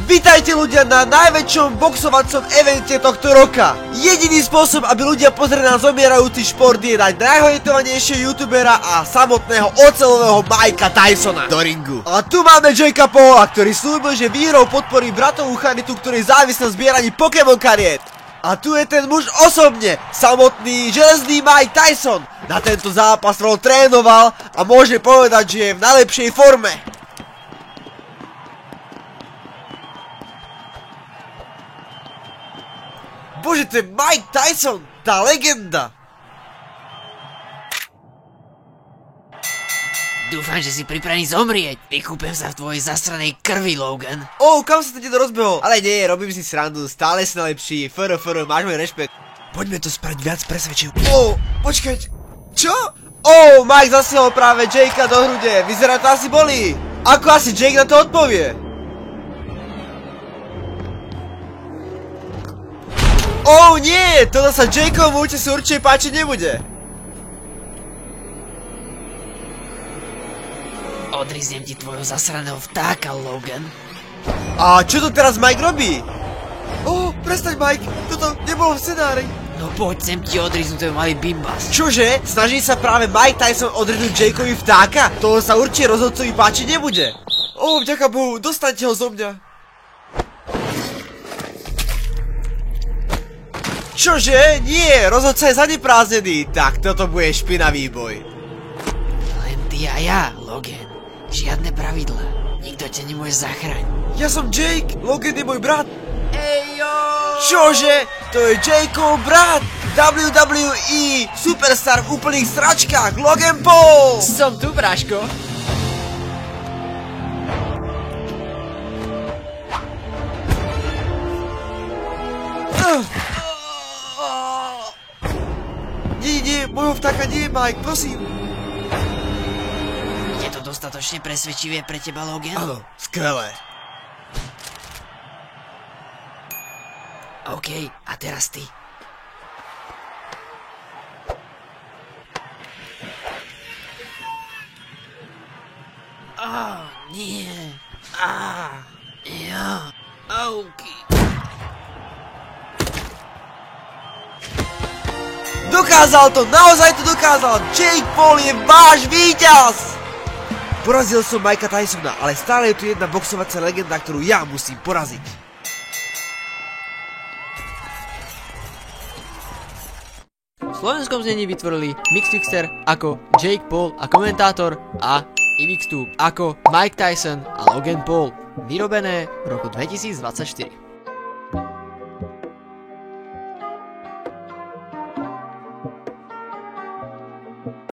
Vítajte ľudia na najväčšom boxovacom evente tohto roka. Jediný spôsob, aby ľudia pozreli na zomierajúci šport, je dať najhojitovanejšieho youtubera a samotného oceľového Mikea Tysona do ringu. A tu máme Jakea Paula, ktorý slúbil, že výhrou podporí bratovú charitu, ktorý závisí na zbieraní Pokémon kariet. A tu je ten muž osobne, samotný železný Mike Tyson. Na tento zápas trénoval a môže povedať, že je v najlepšej forme. Bože, to je Mike Tyson, tá legenda. Dúfam, že si pripravený zomrieť. Vykúpem sa v tvojej zasranej krvi, Logan. Kam sa ten dedo rozbehol? Ale nie, robím si srandu, stále si najlepší. Máš môj rešpekt. Poďme to spraviť viac presvedčiv. Počkať. Čo? Mike zasiahol práve Jakea do hrude. Vyzerá to asi bolí. Ako asi Jake na to odpovie? Nie, toto sa Jakeovom útesu určite páčiť nebude. Odriznem ti tvojho zasraného vtáka, Logan. A čo to teraz Mike robí? Prestaň, Mike, toto nebolo v scenári. No poď sem ti odriznú ten malý bimbas. Čože? Snaží sa práve Mike Tyson odriznúť Jakeovi vtáka? To sa určite rozhodcovi páčiť nebude. Vďaka Bohu, dostaňte ho zo mňa. Čože? Nie, rozhodca je zanepráznený. Tak toto bude špinavý boj. Len ty a ja, Logan. Žiadne pravidlá. Nikto ťa nemôže zachrániť. Ja som Jake, Logan je môj brat. Čože? To je Jakeov brat. WWE superstar v úplných sračkách, Logan Paul. Som tu, bráško. Nie, môjho vtáka nie, Mike, prosím. Je to dostatočne presvedčivé pre teba, Logan? Áno, skvelé. OK, a teraz ty. Nie. Ja. OK. Dokázal to, naozaj to dokázal. Jake Paul je váš víťaz. Porazil som Mikea Tysona, ale stále je tu jedna boxovacia legenda, ktorú ja musím poraziť. V slovenskom znení vytvorili Mixfixer ako Jake Paul a komentátor a iVixTube ako Mike Tyson a Logan Paul. Vyrobené v roku 2024.